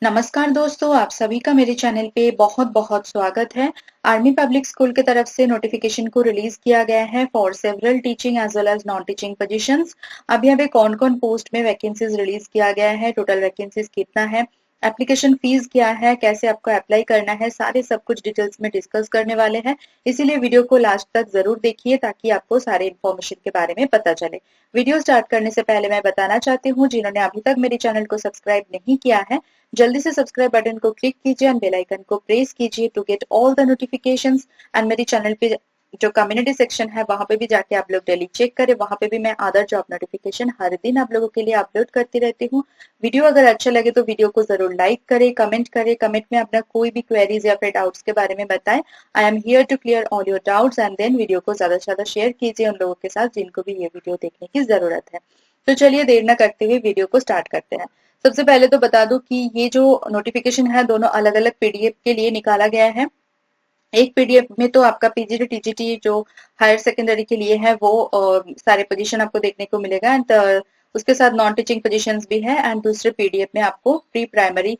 नमस्कार दोस्तों, आप सभी का मेरे चैनल पे बहुत बहुत स्वागत है। आर्मी पब्लिक स्कूल की तरफ से नोटिफिकेशन को रिलीज किया गया है for several teaching as well as non teaching positions. अब यहाँ पे कौन कौन पोस्ट में वैकेंसीज रिलीज किया गया है, टोटल वैकेंसीज कितना है, एप्लीकेशन फीस क्या है, कैसे आपको अप्लाई करना है, सारे सब कुछ डिटेल्स में डिस्कस करने वाले हैं। इसीलिए वीडियो को लास्ट तक जरूर देखिए ताकि आपको सारे इन्फॉर्मेशन के बारे में पता चले। वीडियो स्टार्ट करने से पहले मैं बताना चाहती हूँ, जिन्होंने अभी तक मेरे चैनल को सब्सक्राइब नहीं किया है, जल्दी से सब्सक्राइब बटन को क्लिक कीजिए एंड बेल आइकन को प्रेस कीजिए to get all the notifications. And मेरे चैनल पे जो कम्युनिटी सेक्शन है वहां पे भी जाके आप लोग डेली चेक करें, वहां पे भी मैं अदर जॉब नोटिफिकेशन हर दिन आप लोगों के लिए अपलोड करती रहती हूँ। वीडियो अगर अच्छा लगे तो वीडियो को जरूर लाइक करें, कमेंट में अपना कोई भी क्वेरीज या फिर डाउट्स के बारे में बताएं। I am here to clear all your doubts and then video को ज्यादा से ज्यादा शेयर कीजिए उन लोगों के साथ जिनको भी ये वीडियो देखने की जरूरत है। तो चलिए देर न करते हुए वीडियो को स्टार्ट करते हैं। सबसे पहले तो बता दूं कि ये जो नोटिफिकेशन है दोनों अलग अलग पीडीएफ के लिए निकाला गया है। एक पीडीएफ में तो आपका पीजीटी टीजीटी जो हायर सेकेंडरी के लिए है वो सारे पोजीशन आपको देखने को मिलेगा एंड उसके साथ नॉन टीचिंग पोजीशंस भी है। एंड दूसरे पीडीएफ में आपको प्री प्राइमरी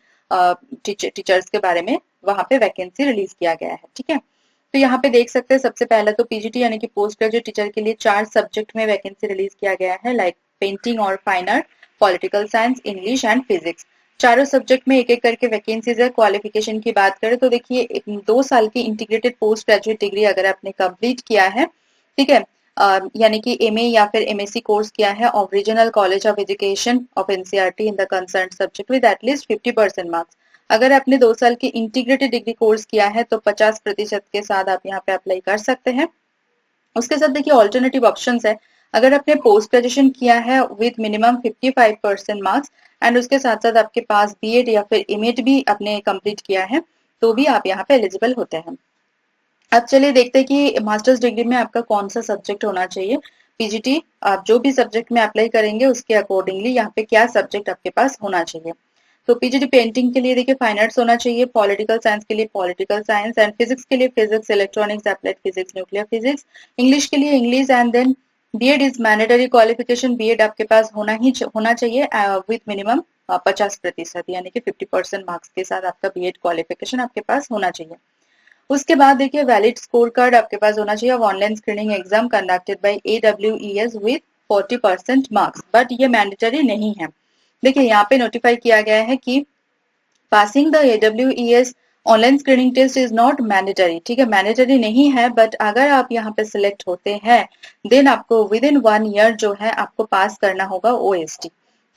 टीचर्स के बारे में वहां पे वैकेंसी रिलीज किया गया है। ठीक है, तो यहाँ पे देख सकते हैं सबसे पहले तो पीजीटी यानी कि पोस्ट ग्रेजुएट टीचर के लिए 4 सब्जेक्ट में वैकेंसी रिलीज किया गया है, लाइक पेंटिंग और fine art, political science, English and physics. चारों सब्जेक्ट में एक एक करके वैकेंसीज है। क्वालिफिकेशन की बात करें तो देखिए 2 साल की इंटीग्रेटेड पोस्ट ग्रेजुएट डिग्री अगर आपने कंप्लीट किया है, ठीक है, यानी कि एमए या फिर एमएससी कोर्स किया है of regional college of education of NCERT in the concern subject with at least 50% marks. अगर आपने 2 साल की इंटीग्रेटेड डिग्री कोर्स किया है तो 50% के साथ आप यहाँ पे अप्लाई कर सकते हैं। उसके साथ देखिए ऑल्टरनेटिव ऑप्शंस है। अगर आपने पोस्ट ग्रेजुएशन किया है विद मिनिमम 55% मार्क्स एंड उसके साथ साथ आपके पास बीएड या फिर एमएड भी आपने कंप्लीट किया है तो भी आप यहाँ पे एलिजिबल होते हैं। अब चलिए देखते हैं कि मास्टर्स डिग्री में आपका कौन सा सब्जेक्ट होना चाहिए। पीजीटी आप जो भी सब्जेक्ट में अप्लाई करेंगे उसके अकॉर्डिंगली यहाँ पे क्या सब्जेक्ट आपके पास होना चाहिए। तो पीजीटी पेंटिंग के लिए देखिए फाइन आर्ट्स होना चाहिए, पॉलिटिकल साइंस के लिए पॉलिटिकल साइंस एंड फिजिक्स के लिए physics, electronics, applied physics, nuclear physics, English के लिए English and then BEd is mandatory qualification. BEd आपके पास होना चाहिए विथ मिनिमम 50% यानी कि 50% मार्क्स के साथ आपका बीएड क्वालिफिकेशन आपके पास होना चाहिए। उसके बाद देखिए वैलिड स्कोर कार्ड आपके पास होना चाहिए। Online screening exam conducted by AWES with 40% marks, but ये मैंडेटरी नहीं है। देखिए यहाँ पे नोटिफाई किया गया है कि passing the AWES online screening test is not mandatory. ठीक है, मैंडेटरी नहीं है, बट अगर आप यहाँ पे सिलेक्ट होते हैं देन आपको विद इन 1 ईयर जो है आपको पास करना होगा OST।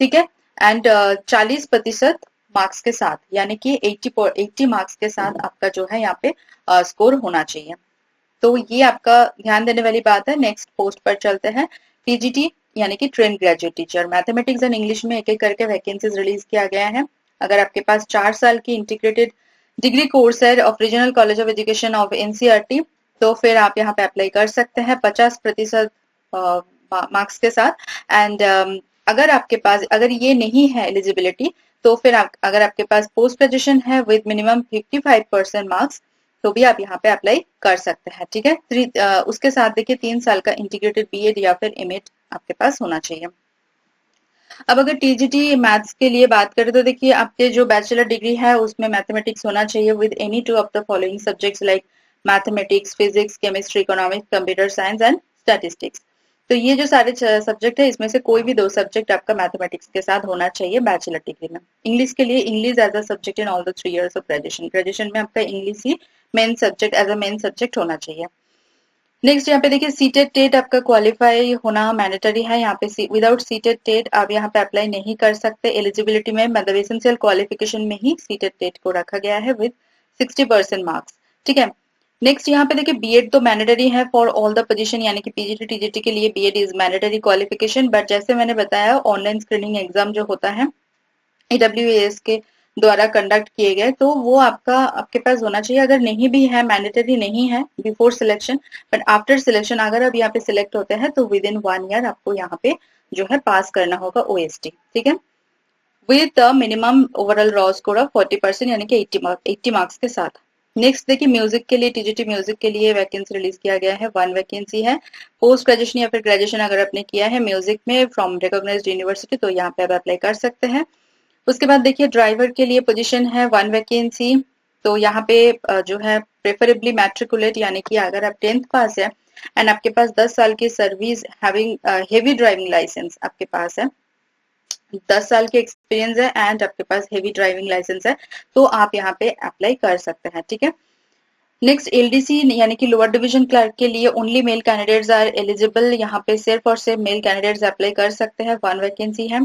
ठीक है, एंड 40% मार्क्स के साथ यानी कि 80 मार्क्स के साथ आपका जो है यहाँ पे स्कोर होना चाहिए। तो ये आपका ध्यान देने वाली बात है। नेक्स्ट पोस्ट पर चलते हैं। टीजीटी यानी कि train graduate teacher, mathematics and English में एक एक करके वैकेंसीज रिलीज किया गया है। अगर आपके पास 4 साल की इंटीग्रेटेड डिग्री कोर्स है of regional college of education of NCERT तो फिर आप यहाँ पे अप्लाई कर सकते हैं 50% मार्क्स के साथ। एंड अगर आपके पास अगर ये नहीं है एलिजिबिलिटी तो फिर अगर आपके पास पोस्ट ग्रेजुएशन है विद मिनिमम 55% मार्क्स तो भी आप यहाँ पे अप्लाई कर सकते हैं। ठीक है, उसके साथ देखिए 3 साल का इंटीग्रेटेड बीएड या फिर एमएड आपके पास होना चाहिए। अब अगर टीजीटी मैथ्स के लिए बात करें तो देखिए आपके जो बैचलर डिग्री है उसमें मैथमेटिक्स होना चाहिए with any 2 of the following subjects like mathematics, physics, chemistry, economics, computer science and statistics. तो ये जो सारे सब्जेक्ट है इसमें से कोई भी 2 सब्जेक्ट आपका मैथमेटिक्स के साथ होना चाहिए बैचलर डिग्री में। इंग्लिश के लिए English as a subject in all the 3 years of graduation, graduation में आपका इंग्लिश ही main subject as a main subject होना चाहिए। नेक्स्ट यहाँ पे देखिए सीटेड टेट आपका क्वालिफाई होना मैंडेटरी है। यहाँ पे विदाउट सीटेड टेट आप यहाँ पे अप्लाई नहीं कर सकते। एलिजिबिलिटी में मतलब एसेंशियल क्वालिफिकेशन में ही सीटेड टेट को रखा गया है विद 60% मार्क्स। ठीक है, नेक्स्ट यहाँ पे देखिए बीएड तो मैंडेटरी है फॉर ऑल द पोजीशन यानी कि पीजीटी टीजीटी के लिए BEd is mandatory qualification, but जैसे मैंने बताया ऑनलाइन स्क्रीनिंग एग्जाम जो होता है AWES के द्वारा कंडक्ट किए गए तो वो आपके पास होना चाहिए। अगर नहीं भी है, मैंडेटरी नहीं है before selection, but after selection अगर आप यहाँ पे सिलेक्ट होते हैं तो विद इन 1 ईयर आपको यहाँ पे जो है पास करना होगा OST। ठीक है, with minimum overall raw score of 40% यानी कि 80 मार्क्स के साथ। नेक्स्ट देखिए म्यूजिक के लिए टीजीटी म्यूजिक के लिए वैकेंसी रिलीज किया गया है। 1 वैकेंसी है। पोस्ट ग्रेजुएशन या फिर ग्रेजुएशन अगर आपने किया है म्यूजिक में फ्रॉम रिकॉग्नाइज्ड यूनिवर्सिटी तो यहाँ पे आप अप्लाई कर सकते हैं। उसके बाद देखिए ड्राइवर के लिए पोजीशन है 1 वैकेंसी। तो यहाँ पे जो है प्रेफरेबली मैट्रिकुलेट, यानी कि अगर आप 10th पास है एंड आपके पास 10 साल की service having heavy driving licence आपके पास है, 10 साल की एक्सपीरियंस है एंड आपके पास हेवी ड्राइविंग लाइसेंस है, तो आप यहाँ पे अप्लाई कर सकते हैं। ठीक है। नेक्स्ट एलडीसी यानी कि लोअर डिवीजन क्लर्क के लिए only male candidates are eligible. यहाँ पे सिर्फ और सिर्फ मेल कैंडिडेट्स अप्लाई कर सकते हैं, 1 वैकेंसी है।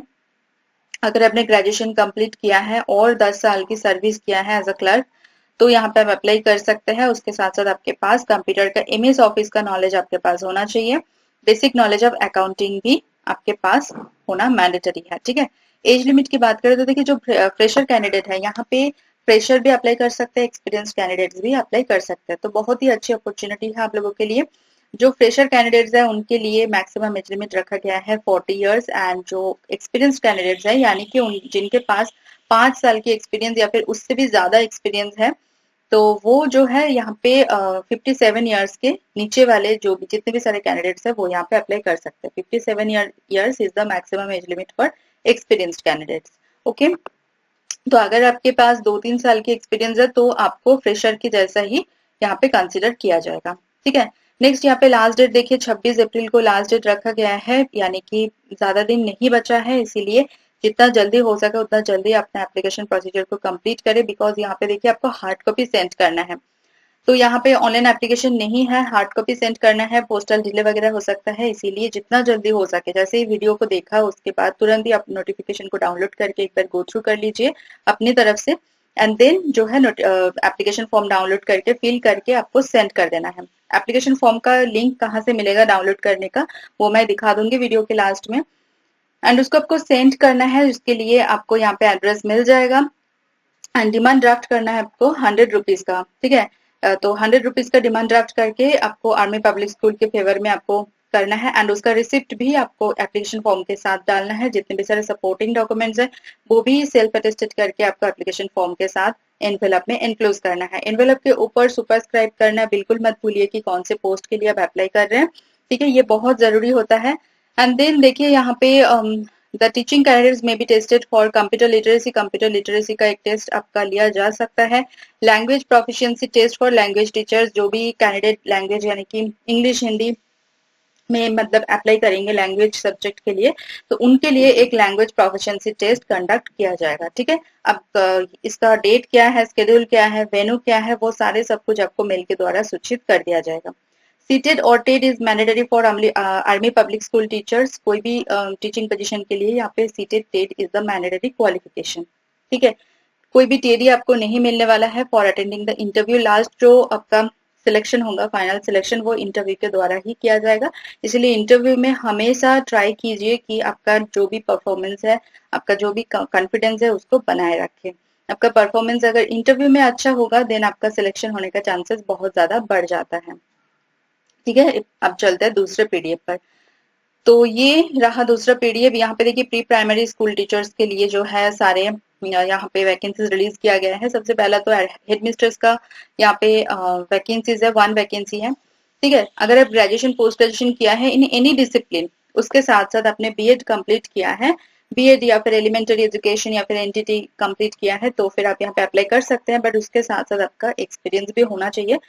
अगर आपने ग्रेजुएशन कंप्लीट किया है और 10 साल की सर्विस किया है एज अ क्लर्क, तो यहाँ पे आप अप्लाई कर सकते हैं। उसके साथ साथ आपके पास कंप्यूटर का एमएस ऑफिस का नॉलेज आपके पास होना चाहिए। बेसिक नॉलेज ऑफ अकाउंटिंग भी आपके पास होना मैंडेटरी है। ठीक है। एज लिमिट की बात करें तो देखिए जो फ्रेशर कैंडिडेट है, यहाँ पे फ्रेशर भी अप्लाई कर सकते हैं, एक्सपीरियंस कैंडिडेट्स भी अप्लाई कर सकते हैं। तो बहुत ही अच्छी अपॉर्चुनिटी है आप लोगों के लिए। जो फ्रेशर कैंडिडेट्स है उनके लिए मैक्सिमम एज लिमिट रखा गया है 40 इयर्स एंड जो एक्सपीरियंस कैंडिडेट्स है यानी कि जिनके पास 5 साल की एक्सपीरियंस या फिर उससे भी ज्यादा एक्सपीरियंस है, तो वो जो है यहाँ पे 57 ईयर्स के नीचे वाले जो भी जितने भी सारे कैंडिडेट्स है वो यहाँ पे अप्लाई कर सकते हैं। 57 years is the maximum age limit for experienced candidates. Okay. तो अगर आपके पास 2-3 साल की एक्सपीरियंस है तो आपको फ्रेशर की जैसा ही यहाँ पे कंसिडर किया जाएगा। ठीक है। नेक्स्ट यहाँ पे लास्ट डेट देखिए 26 अप्रैल को लास्ट डेट रखा गया है, यानी कि ज्यादा दिन नहीं बचा है, इसीलिए जितना जल्दी हो सके उतना जल्दी अपने एप्लीकेशन प्रोसीजर को कंप्लीट करें। बिकॉज यहाँ पे देखिए आपको हार्ड कॉपी सेंड करना है, तो यहाँ पे ऑनलाइन एप्लीकेशन नहीं है, हार्ड कॉपी सेंड करना है, पोस्टल डिले वगैरह हो सकता है, इसीलिए जितना जल्दी हो सके, जैसे ही वीडियो को देखा उसके बाद तुरंत ही आप नोटिफिकेशन को डाउनलोड करके एक बार गो थ्रू कर लीजिए अपनी तरफ से एंड देन जो है एप्लीकेशन फॉर्म डाउनलोड करके फिल करके आपको सेंड कर देना है। एप्लीकेशन फॉर्म का लिंक कहाँ से मिलेगा डाउनलोड करने का वो मैं दिखा दूंगी वीडियो के लास्ट में। एंड उसको आपको सेंड करना है, उसके लिए आपको यहाँ पे एड्रेस मिल जाएगा एंड डिमांड ड्राफ्ट करना है आपको 100 रुपीज का। ठीक है। तो 100 रुपीज का डिमांड ड्राफ्ट करके आपको आर्मी पब्लिक स्कूल के फेवर में आपको करना है एंड उसका रिसिप्ट भी आपको एप्लीकेशन फॉर्म के साथ डालना है। जितने भी सारे सपोर्टिंग डॉक्यूमेंट्स है वो भी सेल्फ अटेस्टेड करके आपको एप्लीकेशन फॉर्म के साथ एनवेलप में एनक्लोज करना है। एनवेलप के ऊपर सुपरस्क्राइब करना है, बिल्कुल मत भूलिए कि कौन से पोस्ट के लिए आप अप्लाई कर रहे हैं। ठीक है, ये बहुत जरूरी होता है। एंड देन देखिए यहाँ पे द टीचिंग कैंडिडेट्स में be tested for computer literacy. Computer literacy का एक टेस्ट आपका लिया जा सकता है। Language proficiency test for language teachers, जो भी कैंडिडेट लैंग्वेज यानी कि इंग्लिश हिंदी में मतलब अप्लाई करेंगे लैंग्वेज सब्जेक्ट के लिए, तो उनके लिए एक लैंग्वेज प्रोफिशिएंसी टेस्ट कंडक्ट किया जाएगा। ठीक है। अब इसका डेट क्या है, शेड्यूल क्या है, वेन्यू क्या है, वो सारे सब कुछ आपको मेल के द्वारा सूचित कर दिया जाएगा। सीटेड और Ted is mandatory for army public school teachers. कोई भी टीचिंग पोजीशन के लिए यहाँ पे seated Ted is the mandatory qualification. ठीक है। कोई भी टेडी आपको नहीं मिलने वाला है for attending the interview. Last जो आपका सिलेक्शन होगा, फाइनल सिलेक्शन, वो इंटरव्यू के द्वारा ही किया जाएगा। इसलिए इंटरव्यू में हमेशा ट्राई कीजिए कि आपका जो भी परफॉर्मेंस है, आपका जो भी कॉन्फिडेंस है उसको बनाए रखें। आपका परफॉर्मेंस अगर इंटरव्यू में अच्छा होगा देन आपका सिलेक्शन होने का चांसेस बहुत ज्यादा बढ़ जाता है। ठीक है। अब चलते हैं दूसरे पीडीएफ पर। तो ये रहा दूसरा पीडीएफ। यहाँ पे देखिए प्री प्राइमरी स्कूल टीचर्स के लिए जो है सारे यहाँ पे वैकेंसीज रिलीज किया गया है। सबसे पहला तो हेड मिस्ट्रेस का यहाँ पे वैकेंसीज है, 1 वैकेंसी है। ठीक है। अगर आप ग्रेजुएशन पोस्ट ग्रेजुएशन किया है इन एनी डिसिप्लिन, उसके साथ साथ आपने बीएड कंप्लीट किया है, बीएड या फिर एलिमेंटरी एजुकेशन या फिर एनटीटी कंप्लीट किया है, तो फिर आप यहाँ पे अप्लाई कर सकते हैं। बट उसके साथ साथ आपका एक्सपीरियंस भी होना चाहिए।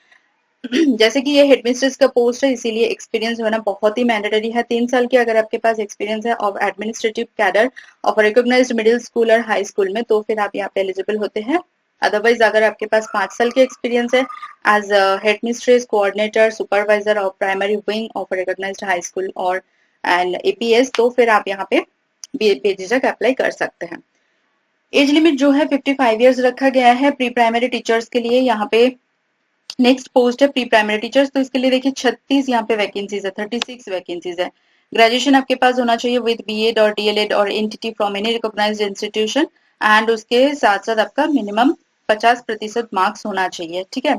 जैसे कि ये हेडमिस्ट्रेस का पोस्ट है, इसीलिए एक्सपीरियंस होना बहुत ही मैंडेटरी है। 3 साल की अगर आपके पास एक्सपीरियंस है of administrative cadre of recognised middle school और हाई स्कूल में, तो फिर आप यहाँ पे एलिजिबल होते हैं। अदरवाइज अगर आपके पास 5 साल की एक्सपीरियंस है as headmistress, coordinator, supervisor of primary wing of recognised high school और एंड एपीएस, तो फिर आप यहाँ पे बेझिझक अप्लाई कर सकते हैं। एज लिमिट जो है 55 ईयर्स रखा गया है प्री प्राइमरी टीचर्स के लिए। यहाँ पे नेक्स्ट पोस्ट है प्री प्राइमरी टीचर्स, तो इसके लिए देखिए 36 यहाँ पे वैकेंसीज है, 36 वैकेंसीज है। ग्रेजुएशन आपके पास होना चाहिए विद बीएड और डीएलएड और NTT from any recognised institution and उसके साथ साथ आपका मिनिमम 50% मार्क्स होना चाहिए। ठीक है।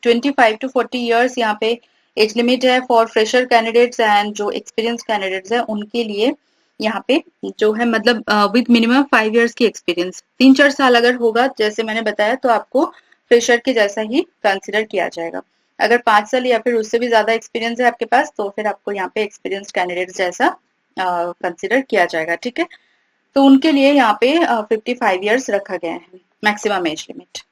25 to 40 ईयर्स यहाँ पे एज लिमिट है फॉर फ्रेशर कैंडिडेट्स एंड जो एक्सपीरियंस कैंडिडेट्स है उनके लिए यहाँ पे जो है मतलब विद मिनिमम 5 ईयर्स की एक्सपीरियंस, 3-4 साल अगर होगा जैसे मैंने बताया तो आपको फ्रेशर के जैसा ही कंसिडर किया जाएगा। अगर 5 साल या फिर उससे भी ज्यादा एक्सपीरियंस है आपके पास तो फिर आपको यहाँ पे एक्सपीरियंस कैंडिडेट जैसा कंसिडर किया जाएगा। ठीक है। तो उनके लिए यहाँ पे 55 ईयर्स रखा गया है मैक्सिमम एज लिमिट।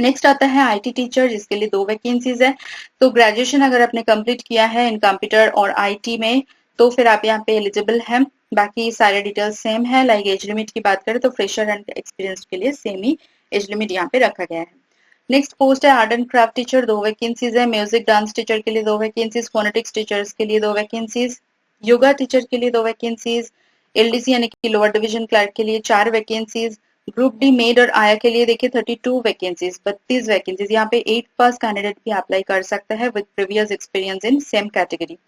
नेक्स्ट आता है आईटी टीचर, जिसके लिए 2 वैकेंसीज है। तो ग्रेजुएशन अगर आपने कंप्लीट किया है इन कंप्यूटर और आईटी में तो फिर आप यहाँ पे एलिजिबल हैं। बाकी सारे डिटेल्स सेम है। लाइक एज लिमिट की बात करें तो फ्रेशर एंड एक्सपीरियंस के लिए सेम ही एज लिमिट यहाँ पे रखा गया है। नेक्स्ट पोस्ट है art and craft teacher, 2 vacancies है। म्यूजिक डांस टीचर के लिए 2 वैकेंसीज, फोनेटिक्स टीचर्स के लिए 2 वैकेंसीज, योगा टीचर के लिए 2 वैकेंसीज, एलडीसी यानी कि लोअर डिवीजन क्लर्क के लिए 4 वैकेंसीज, ग्रुप डी मेड और आया के लिए देखिए 32 वैकेंसीज, 32 वैकेंसीज। यहाँ पे 8 पास कैंडिडेट भी अप्लाई कर सकता है with previous experience in same category.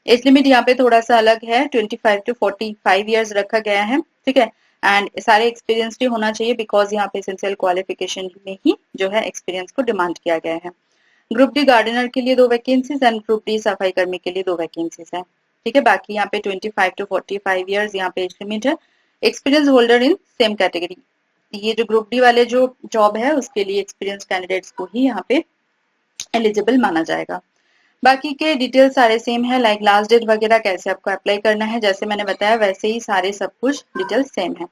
Age limit यहाँ पे थोड़ा सा अलग है, 25 टू 45 ईयर्स रखा गया है, ठीक है। एंड सारे एक्सपीरियंस भी होना चाहिए बिकॉज यहाँ पे एसेंशियल क्वालिफिकेशन में ही जो है एक्सपीरियंस को डिमांड किया गया है। ग्रुप डी गार्डनर के लिए 2 वैकेंसीज एंड ग्रुप डी सफाई कर्मी के लिए 2 वैकेंसीज है, ठीक है। बाकी यहाँ पे 25 टू 45 ईयर्स यहाँ पे एज लिमिट है। Experience holder in same category, ये जो ग्रुप डी वाले जो जॉब है उसके लिए एक्सपीरियंस कैंडिडेट्स को ही यहाँ पे एलिजिबल माना जाएगा। बाकी के डिटेल सारे सेम है, लाइक लास्ट डेट वगैरह कैसे आपको अप्लाई करना है जैसे मैंने बताया वैसे ही सारे सब कुछ डिटेल सेम है।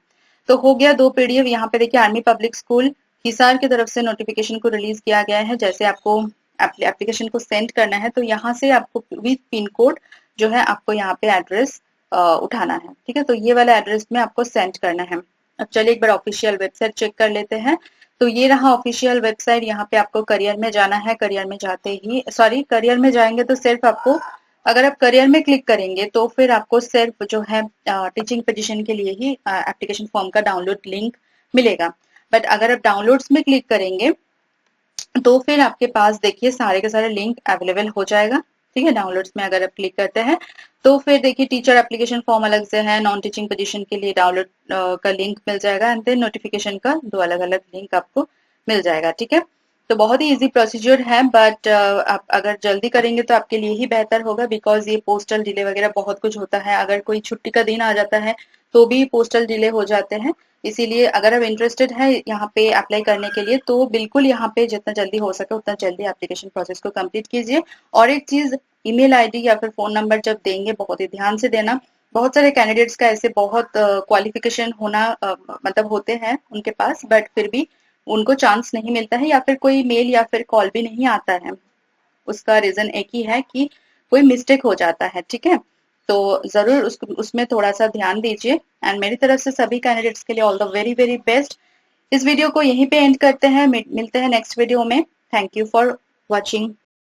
तो हो गया 2 पीडीएफ। यहाँ पे देखिए आर्मी पब्लिक स्कूल हिसार की तरफ से नोटिफिकेशन को रिलीज किया गया है। जैसे आपको एप्लीकेशन को सेंड करना है तो यहाँ से आपको विद पिन कोड जो है आपको यहाँ पे एड्रेस उठाना है, ठीक है। तो ये वाला एड्रेस में आपको सेंड करना है। अब चलिए एक बार ऑफिशियल वेबसाइट चेक कर लेते हैं। तो ये रहा ऑफिशियल वेबसाइट। यहाँ पे आपको करियर में जाना है। करियर में जाते ही करियर में जाएंगे तो सिर्फ आपको, अगर आप करियर में क्लिक करेंगे तो फिर आपको सिर्फ जो है टीचिंग पोजीशन के लिए ही एप्लीकेशन फॉर्म का डाउनलोड लिंक मिलेगा। बट अगर आप डाउनलोड्स में क्लिक करेंगे तो फिर आपके पास देखिए सारे के सारे लिंक अवेलेबल हो जाएगा, ठीक है। डाउनलोड्स में अगर आप क्लिक करते हैं तो फिर देखिए टीचर एप्लीकेशन फॉर्म अलग से है, नॉन टीचिंग पोजीशन के लिए डाउनलोड का लिंक मिल जाएगा एंड देन नोटिफिकेशन का 2 अलग अलग लिंक आपको मिल जाएगा, ठीक है। तो बहुत ही इजी प्रोसीजर है, बट आप अगर जल्दी करेंगे तो आपके लिए ही बेहतर होगा बिकॉज ये पोस्टल डिले वगैरह बहुत कुछ होता है। अगर कोई छुट्टी का दिन आ जाता है तो भी पोस्टल डिले हो जाते हैं। इसीलिए अगर आप इंटरेस्टेड है यहाँ पे अप्लाई करने के लिए तो बिल्कुल यहाँ पे जितना जल्दी हो सके उतना जल्दी एप्लीकेशन प्रोसेस को कंप्लीट कीजिए। और एक चीज, ईमेल आईडी या फिर फोन नंबर जब देंगे बहुत ही ध्यान से देना। बहुत सारे कैंडिडेट्स का ऐसे बहुत क्वालिफिकेशन होना मतलब होते हैं उनके पास, बट फिर भी उनको चांस नहीं मिलता है या फिर कोई मेल या फिर कॉल भी नहीं आता है। उसका रीजन एक ही है कि कोई मिस्टेक हो जाता है, ठीक है। तो जरूर उसमें थोड़ा सा ध्यान दीजिए। एंड मेरी तरफ से सभी कैंडिडेट्स के लिए all the very very best. इस वीडियो को यहीं पे एंड करते हैं, मिलते हैं नेक्स्ट वीडियो में। Thank you for watching.